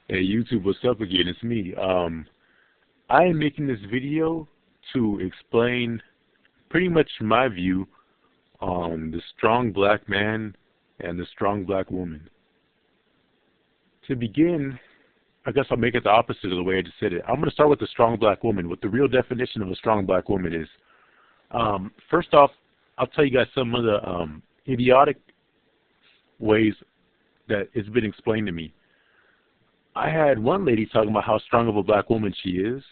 Hey YouTube, what's up again? It's me. I am making this video to explain pretty much my view on the strong black man and the strong black woman. To begin, I guess I'll make it the opposite of the way I just said it. I'm going to start with the strong black woman, what the real definition of a strong black woman is. First off, I'll tell you guys some of the idiotic ways that it's been explained to me. I had one lady talking about how strong of a black woman she is.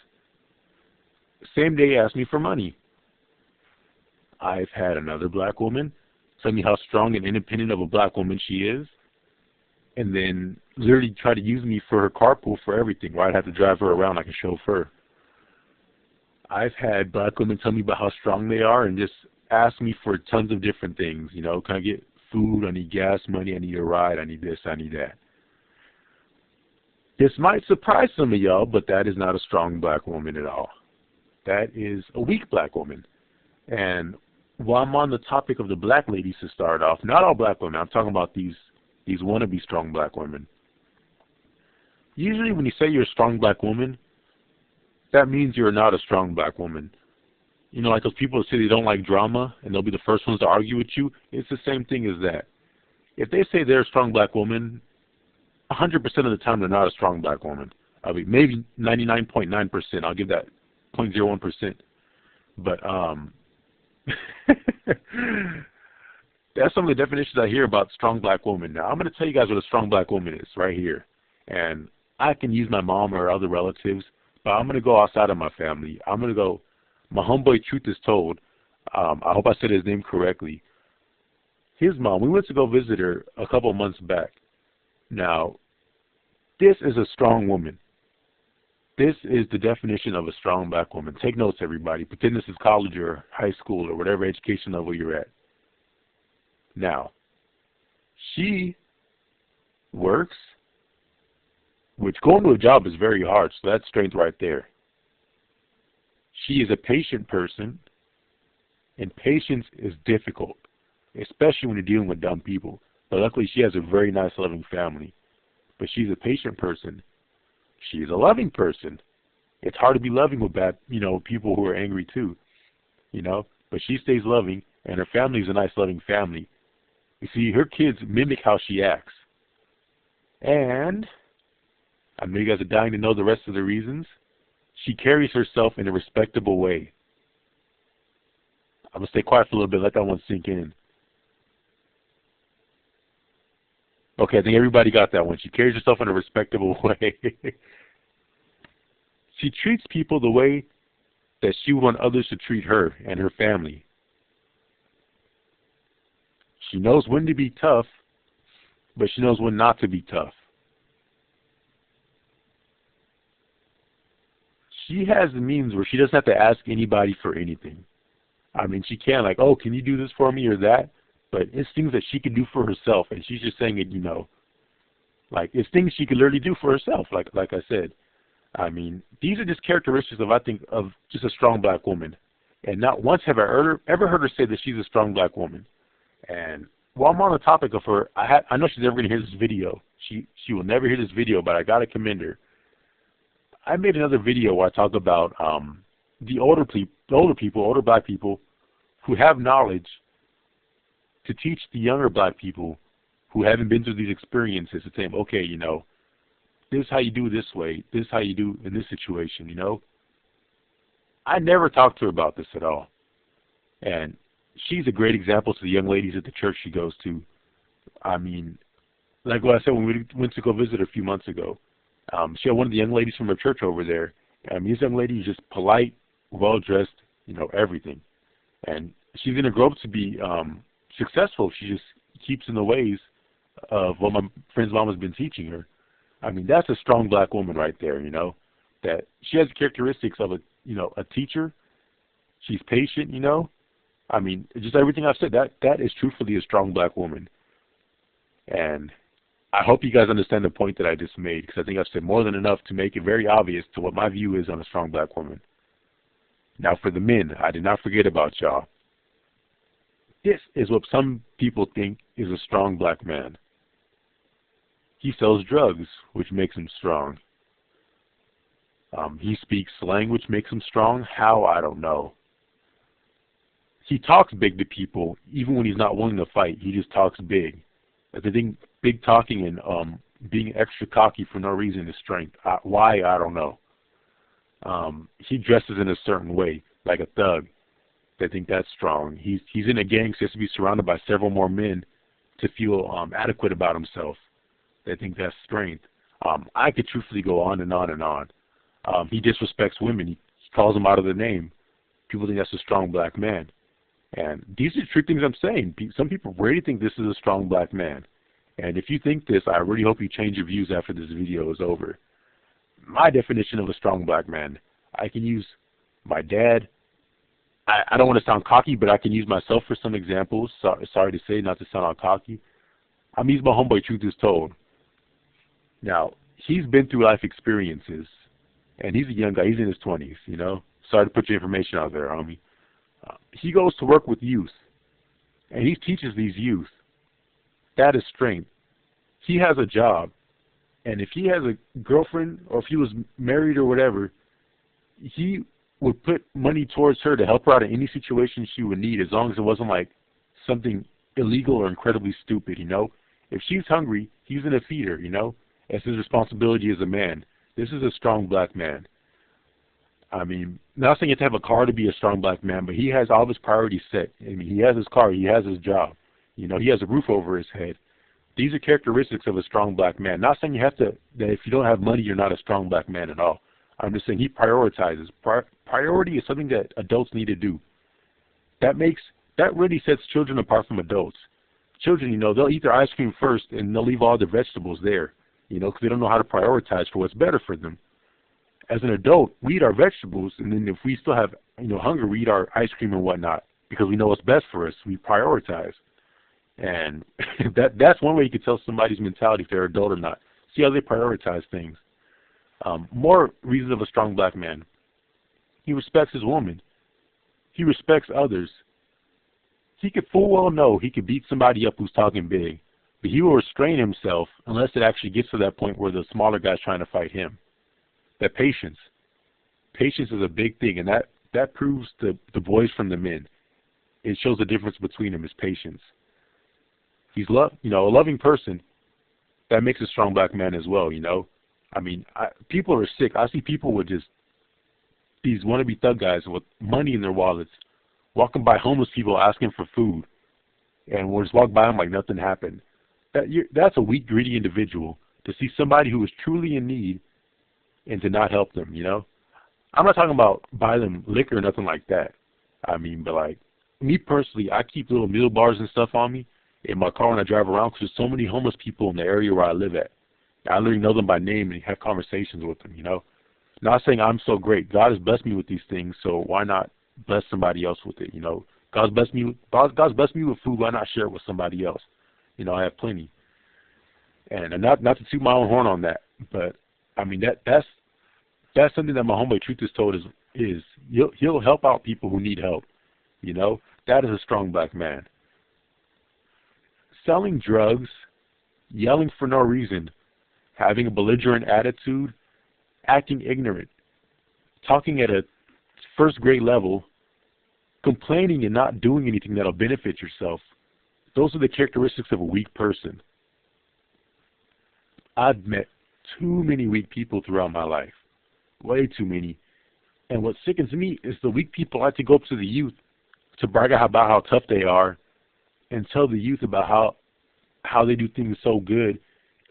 Same day asked me for money. I've had another black woman tell me how strong and independent of a black woman she is, and then literally try to use me for her carpool for everything, where I'd have to drive her around like a chauffeur. I've had black women tell me about how strong they are and just ask me for tons of different things. You know, can I get food? I need gas money. I need a ride. I need this. I need that. This might surprise some of y'all, but that is not a strong black woman at all. That is a weak black woman. And while I'm on the topic of the black ladies to start off, not all black women, I'm talking about these wannabe strong black women. Usually when you say you're a strong black woman, that means you're not a strong black woman. You know, like those people that say they don't like drama and they'll be the first ones to argue with you, it's the same thing as that. If they say they're a strong black woman, 100% of the time they're not a strong black woman. I mean, maybe 99.9%. I'll give that 0.01%. But that's some of the definitions I hear about strong black woman. Now, I'm going to tell you guys what a strong black woman is right here. And I can use my mom or other relatives, but I'm going to go outside of my family. I'm going to go, my homeboy Truth is Told. I hope I said his name correctly. His mom, we went to go visit her a couple of months back. Now, this is a strong woman. This is the definition of a strong black woman. Take notes, everybody. Pretend this is college or high school or whatever education level you're at. Now, she works, which going to a job is very hard, so that's strength right there. She is a patient person, and patience is difficult, especially when you're dealing with dumb people. But luckily, she has a very nice, loving family. But she's a patient person. She's a loving person. It's hard to be loving with bad, people who are angry too, But she stays loving, and her family is a nice, loving family. You see, her kids mimic how she acts. And I know you guys are dying to know the rest of the reasons. She carries herself in a respectable way. I'm going to stay quiet for a little bit, let that one sink in. Okay, I think everybody got that one. She carries herself in a respectable way. She treats people the way that she would want others to treat her and her family. She knows when to be tough, but she knows when not to be tough. She has the means where she doesn't have to ask anybody for anything. I mean, she can, like, oh, can you do this for me or that? But it's things that she can do for herself, and she's just saying it, Like, it's things she can literally do for herself, like I said. I mean, these are just characteristics of just a strong black woman. And not once have I ever heard her say that she's a strong black woman. And while I'm on the topic of her, I know she's never going to hear this video. She will never hear this video, but I got to commend her. I made another video where I talk about the older black people who have knowledge to teach the younger black people who haven't been through these experiences to say, okay, this is how you do this way, this is how you do in this situation, I never talked to her about this at all. And she's a great example to the young ladies at the church she goes to. I mean, like what I said when we went to go visit her a few months ago, she had one of the young ladies from her church over there. I mean, this young lady is just polite, well-dressed, everything. And she's going to grow up to be successful. She just keeps in the ways of what my friend's mom has been teaching her. I mean, that's a strong black woman right there, that she has the characteristics of a teacher. She's patient, I mean, just everything I've said, that is truthfully a strong black woman. And I hope you guys understand the point that I just made, because I think I've said more than enough to make it very obvious to what my view is on a strong black woman. Now for the men, I did not forget about y'all. This is what some people think is a strong black man. He sells drugs, which makes him strong. He speaks slang, which makes him strong. How? I don't know. He talks big to people, even when he's not willing to fight. He just talks big. I think big talking and being extra cocky for no reason is strength. Why? I don't know. He dresses in a certain way, like a thug. They think that's strong. He's in a gang, so he has to be surrounded by several more men to feel adequate about himself. They think that's strength. I could truthfully go on and on and on. He disrespects women. He calls them out of their name. People think that's a strong black man. And these are true things I'm saying. Some people really think this is a strong black man. And if you think this, I really hope you change your views after this video is over. My definition of a strong black man, I can use my dad. I don't want to sound cocky, but I can use myself for some examples. Sorry to say, not to sound all cocky. I'm using my homeboy Truth Is Told. Now, he's been through life experiences, and he's a young guy. He's in his 20s, you know. Sorry to put your information out there, homie. He goes to work with youth, and he teaches these youth. That is strength. He has a job, and if he has a girlfriend or if he was married or whatever, he would put money towards her to help her out in any situation she would need, as long as it wasn't like something illegal or incredibly stupid, you know. If she's hungry, he's going to feed her, you know. That's his responsibility as a man. This is a strong black man. I mean, not saying you have to have a car to be a strong black man, but he has all of his priorities set. I mean, he has his car, he has his job. You know, he has a roof over his head. These are characteristics of a strong black man. Not saying you have to, that if you don't have money, you're not a strong black man at all. I'm just saying he prioritizes. Priority is something that adults need to do. That really sets children apart from adults. Children, you know, they'll eat their ice cream first and they'll leave all the vegetables there, you know, because they don't know how to prioritize for what's better for them. As an adult, we eat our vegetables, and then if we still have, you know, hunger, we eat our ice cream and whatnot because we know what's best for us. We prioritize. And that's one way you can tell somebody's mentality if they're adult or not. See how they prioritize things. More reasons of a strong black man. He respects his woman. He respects others. He could full well know he could beat somebody up who's talking big, but he will restrain himself unless it actually gets to that point where the smaller guy's trying to fight him. That patience. Patience is a big thing, and that proves the boys from the men. It shows the difference between them is patience. He's a loving person. That makes a strong black man as well, you know. I mean, people are sick. I see people with just these wannabe thug guys with money in their wallets walking by homeless people asking for food, and we'll just walk by them like nothing happened. That's a weak, greedy individual. To see somebody who is truly in need and to not help them, you know. I'm not talking about buy them liquor or nothing like that. I mean, but like me personally, I keep little meal bars and stuff on me in my car when I drive around because there's so many homeless people in the area where I live at. I literally know them by name and have conversations with them, you know. Not saying I'm so great. God has blessed me with these things, so why not bless somebody else with it, you know. God's blessed me with food, why not share it with somebody else? You know, I have plenty. And not to toot my own horn on that, but I mean that's something that my homeboy Truth Is Told is he'll help out people who need help. You know, that is a strong black man. Selling drugs, yelling for no reason, having a belligerent attitude, acting ignorant, talking at a first grade level, complaining and not doing anything that'll benefit yourself. Those are the characteristics of a weak person. I've met too many weak people throughout my life. Way too many. And what sickens me is the weak people like to go up to the youth to brag about how tough they are and tell the youth about how they do things so good.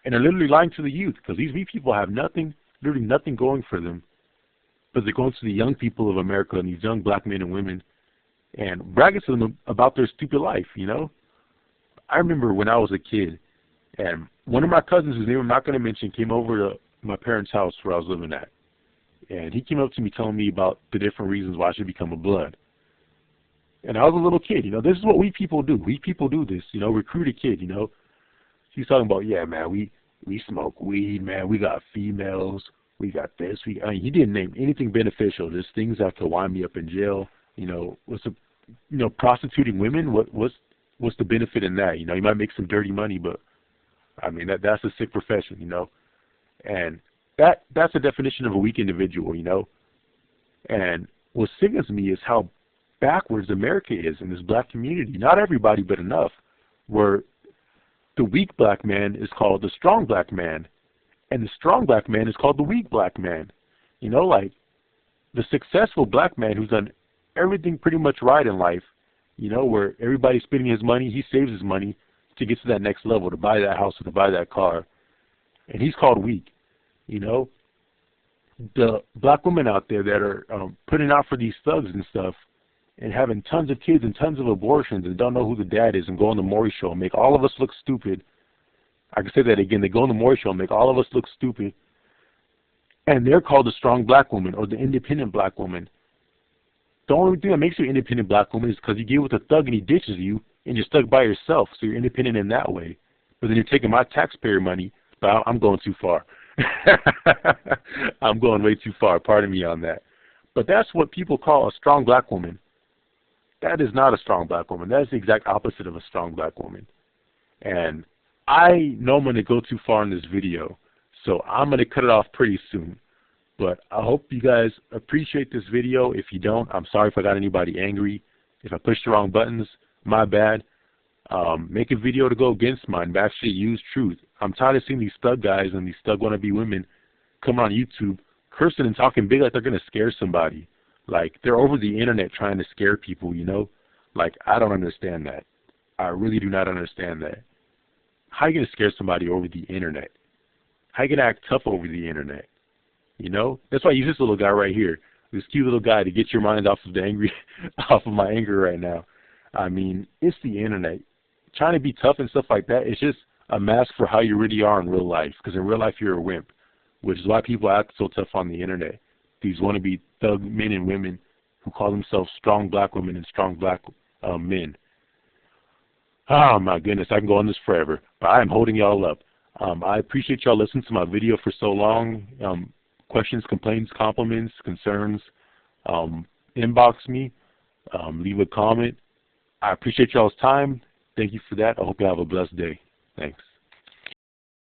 And they're literally lying to the youth because these weak people have nothing, literally nothing going for them. But they're going to the young people of America and these young black men and women and bragging to them about their stupid life, you know. I remember when I was a kid and one of my cousins, whose name I'm not going to mention, came over to my parents' house where I was living at. And he came up to me telling me about the different reasons why I should become a blood. And I was a little kid, you know. This is what we people do. We people do this, you know, recruit a kid, you know. He's talking about, yeah, man, we smoke weed, man. We got females. We got this. I mean, he didn't name anything beneficial. Just things that could wind me up in jail. You know, prostituting women. What's the benefit in that? You know, you might make some dirty money, but I mean, that's a sick profession, you know. And that's the definition of a weak individual, you know. And what sickens me is how backwards America is in this black community. Not everybody, but enough. Where the weak black man is called the strong black man, and the strong black man is called the weak black man. You know, like the successful black man who's done everything pretty much right in life, you know, where everybody's spending his money, he saves his money to get to that next level, to buy that house or to buy that car. And he's called weak, you know. The black women out there that are putting out for these thugs and stuff and having tons of kids and tons of abortions and don't know who the dad is and go on the Maury show and make all of us look stupid. I can say that again. They go on the Maury show and make all of us look stupid. And they're called the strong black woman or the independent black woman. The only thing that makes you an independent black woman is because you get with a thug and he ditches you and you're stuck by yourself. So you're independent in that way. But then you're taking my taxpayer money. But I'm going too far. I'm going way too far. Pardon me on that. But that's what people call a strong black woman. That is not a strong black woman. That is the exact opposite of a strong black woman. And I know I'm going to go too far in this video, so I'm going to cut it off pretty soon. But I hope you guys appreciate this video. If you don't, I'm sorry if I got anybody angry. If I pushed the wrong buttons, my bad. Make a video to go against mine, but actually use truth. I'm tired of seeing these thug guys and these thug wannabe women come on YouTube cursing and talking big like they're going to scare somebody. Like, they're over the internet trying to scare people, you know? Like, I don't understand that. I really do not understand that. How are you going to scare somebody over the internet? How are you going to act tough over the internet? You know? That's why I use this little guy right here, this cute little guy, to get your mind off of the angry, off of my anger right now. I mean, it's the internet. Trying to be tough and stuff like that, it's just a mask for how you really are in real life. Because in real life, you're a wimp, which is why people act so tough on the internet. These wannabe thug men and women who call themselves strong black women and strong black men. Oh, my goodness, I can go on this forever. But I am holding y'all up. I appreciate y'all listening to my video for so long. Questions, complaints, compliments, concerns, inbox me, leave a comment. I appreciate y'all's time. Thank you for that. I hope you have a blessed day. Thanks.